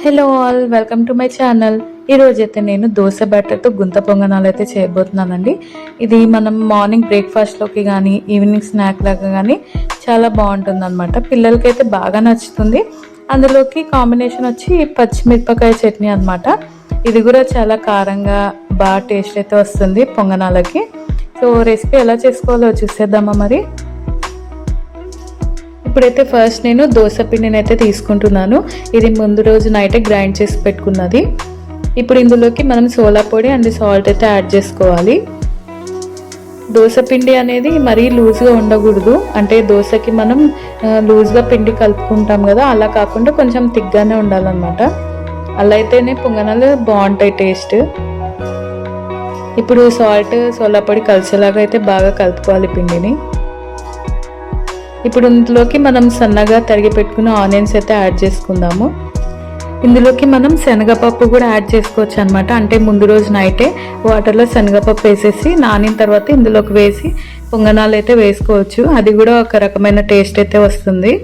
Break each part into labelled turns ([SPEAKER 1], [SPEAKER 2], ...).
[SPEAKER 1] Hello all, welcome to my channel. ఈరోజైతే నేను దోశ బ్యాటర్తో గుంత పొంగనాలు అయితే చేయబోతున్నానండి. ఇది మనం మార్నింగ్ బ్రేక్ఫాస్ట్లోకి కానీ ఈవినింగ్ స్నాక్ లాగా కానీ చాలా బాగుంటుంది అనమాట. పిల్లలకైతే బాగా నచ్చుతుంది. అందులోకి కాంబినేషన్ వచ్చి పచ్చిమిరపకాయ చట్నీ అనమాట. ఇది కూడా చాలా కారంగా బాగా టేస్ట్ అయితే వస్తుంది పొంగనాలకి. సో రెసిపీ ఎలా చేసుకోవాలో చూసేద్దామా మరి. ఇప్పుడైతే ఫస్ట్ నేను దోశ పిండిని అయితే తీసుకుంటున్నాను. ఇది ముందు రోజు నైటే గ్రైండ్ చేసి పెట్టుకున్నది. ఇప్పుడు ఇందులోకి మనం సోలా పొడి అండ్ సాల్ట్ అయితే యాడ్ చేసుకోవాలి. దోశ పిండి అనేది మరీ లూజ్గా ఉండకూడదు, అంటే దోశకి మనం లూజ్గా పిండి కలుపుకుంటాం కదా, అలా కాకుండా కొంచెం థిక్గానే ఉండాలన్నమాట. అలా అయితేనే పొంగనాలు బాగుంటాయి టేస్ట్. ఇప్పుడు సాల్ట్ సోలా పొడి కలిసేలాగా అయితే బాగా కలుపుకోవాలి పిండిని. ఇప్పుడు ఇందులోకి మనం సన్నగా తరిగి పెట్టుకున్న ఆనియన్స్ అయితే యాడ్ చేసుకుందాము. ఇందులోకి మనం శనగపప్పు కూడా యాడ్ చేసుకోవచ్చు అనమాట. అంటే ముందు రోజు నైటే వాటర్లో శనగపప్పు వేసేసి నానిన తర్వాత ఇందులోకి వేసి పొంగనాలు అయితే వేసుకోవచ్చు. అది కూడా ఒక రకమైన టేస్ట్ అయితే వస్తుంది.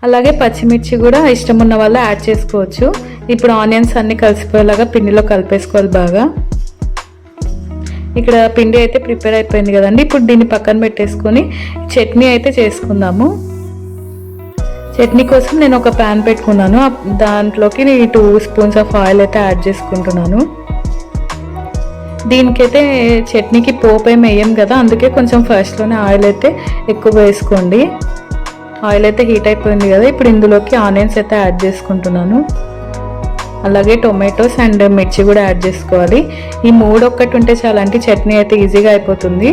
[SPEAKER 1] అలాగే పచ్చిమిర్చి కూడా ఇష్టం ఉన్న వాళ్ళు యాడ్ చేసుకోవచ్చు. ఇప్పుడు ఆనియన్స్ అన్నీ కలిసిపోయేలాగా పిండిలో కలిపేసుకోవాలి బాగా. ఇక్కడ పిండి అయితే ప్రిపేర్ అయిపోయింది కదండి. ఇప్పుడు దీన్ని పక్కన పెట్టేసుకొని చట్నీ అయితే చేసుకుందాము. చట్నీ కోసం నేను ఒక ప్యాన్ పెట్టుకున్నాను. దాంట్లోకి 2 స్పూన్స్ ఆఫ్ ఆయిల్ అయితే యాడ్ చేసుకుంటున్నాను. దీనికైతే చట్నీకి పోపు ఏమి వేయం కదా, అందుకే కొంచెం ఫస్ట్లోనే ఆయిల్ అయితే ఎక్కువ వేసుకోండి. ఆయిల్ అయితే హీట్ అయిపోయింది కదా. ఇప్పుడు ఇందులోకి ఆనియన్స్ అయితే యాడ్ చేసుకుంటున్నాను. అలాగే టొమాటోస్ అండ్ మిర్చి కూడా యాడ్ చేసుకోవాలి. ఈ 3 ఒక్కటి ఉంటే చాలా, అంటే చట్నీ అయితే ఈజీగా అయిపోతుంది.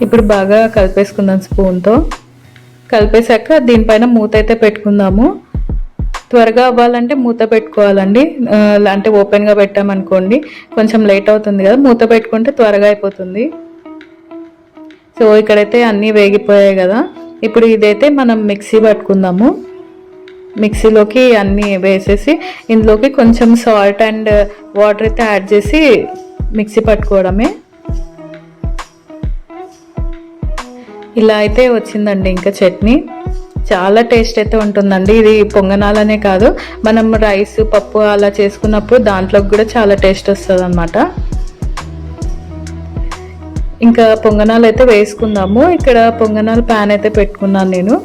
[SPEAKER 1] ఇప్పుడు బాగా కలిపేసుకుందాం స్పూన్తో. కలిపేశాక దీనిపైన మూత అయితే పెట్టుకుందాము. త్వరగా అవ్వాలంటే మూత పెట్టుకోవాలండి. అంటే ఓపెన్గా పెట్టామనుకోండి కొంచెం లేట్ అవుతుంది కదా, మూత పెట్టుకుంటే త్వరగా అయిపోతుంది. సో ఇక్కడైతే అన్నీ వేగిపోయాయి కదా. ఇప్పుడు ఇదైతే మనం మిక్సీ పట్టుకుందాము. మిక్సీలోకి అన్నీ వేసేసి ఇందులోకి కొంచెం సాల్ట్ అండ్ వాటర్ అయితే యాడ్ చేసి మిక్సీ పట్టుకోవడమే. ఇలా అయితే వచ్చిందండి ఇంకా చట్నీ. చాలా టేస్ట్ అయితే ఉంటుందండి. ఇది పొంగనాలనే కాదు, మనం రైస్ పప్పు అలా చేసుకున్నప్పుడు దాంట్లోకి కూడా చాలా టేస్ట్ వస్తుంది అన్నమాట. ఇంకా పొంగనాలు అయితే వేసుకుందాము. ఇక్కడ పొంగనాలు ప్యాన్ అయితే పెట్టుకున్నాను నేను.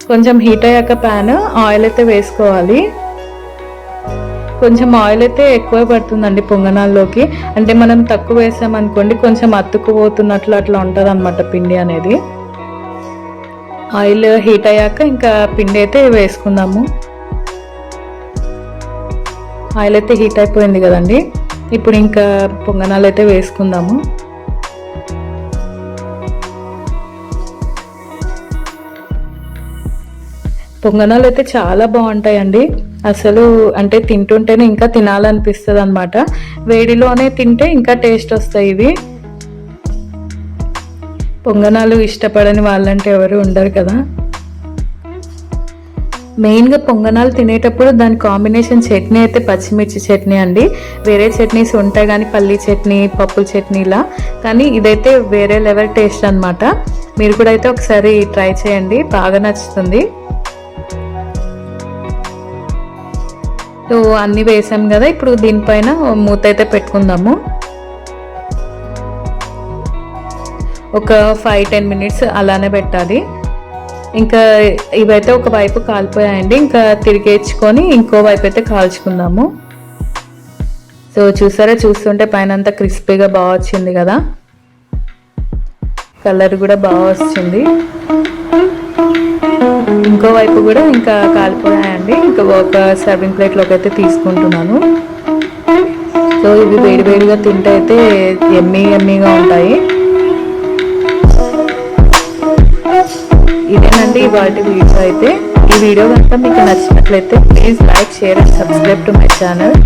[SPEAKER 1] కొంచెం హీట్ అయ్యాక ప్యాన్ ఆయిల్ అయితే వేసుకోవాలి. కొంచెం ఆయిల్ అయితే ఎక్కువ పడుతుందండి పొంగనాల్లోకి. అంటే మనం తక్కువ వేసామనుకోండి కొంచెం అతుక్కుపోతున్నట్లు అట్లా ఉంటుంది అనమాట పిండి అనేది. ఆయిల్ హీట్ అయ్యాక ఇంకా పిండి అయితే వేసుకుందాము. ఆయిల్ అయితే హీట్ అయిపోయింది కదండి. ఇప్పుడు ఇంకా పొంగనాలు అయితే వేసుకుందాము. పొంగనాలు అయితే చాలా బాగుంటాయండి అసలు. అంటే తింటుంటేనే ఇంకా తినాలనిపిస్తుంది అనమాట. వేడిలోనే తింటే ఇంకా టేస్ట్ వస్తాయి ఇవి. పొంగనాలు ఇష్టపడని వాళ్ళంటే ఎవరు ఉండరు కదా. మెయిన్గా పొంగనాలు తినేటప్పుడు దాని కాంబినేషన్ చట్నీ అయితే పచ్చిమిర్చి చట్నీ అండి. వేరే చట్నీస్ ఉంటాయి కానీ పల్లీ చట్నీ, పప్పుల చట్నీలా, కానీ ఇదైతే వేరే లెవెల్ టేస్ట్ అనమాట. మీరు కూడా అయితే ఒకసారి ట్రై చేయండి, బాగా నచ్చుతుంది. సో అన్నీ వేసాం కదా. ఇప్పుడు దీనిపైన మూత అయితే పెట్టుకుందాము. ఒక 5-10 మినిట్స్ అలానే పెట్టాలి. ఇంకా ఇవైతే ఒక వైపు కాలిపోయాయండి. ఇంకా తిరిగేసుకొని ఇంకో వైపు అయితే కాల్చుకుందాము. సో చూసారా, చూస్తుంటే పైన అంతా క్రిస్పీగా బాగా వచ్చింది కదా, కలర్ కూడా బాగా వచ్చింది. ఇంకో వైపు కూడా ఇంకా కాలిపోయాయండి. ఇంకా ఒక సర్వింగ్ ప్లేట్లోకి అయితే తీసుకుంటున్నాను. సో ఇవి వేడివేడిగా తింటే అయితే ఎమ్మీగా ఉంటాయి. ఇదేనండి వాటి వీడియో అయితే. ఈ వీడియో కనుక మీకు నచ్చినట్లయితే please like, share and subscribe to my channel.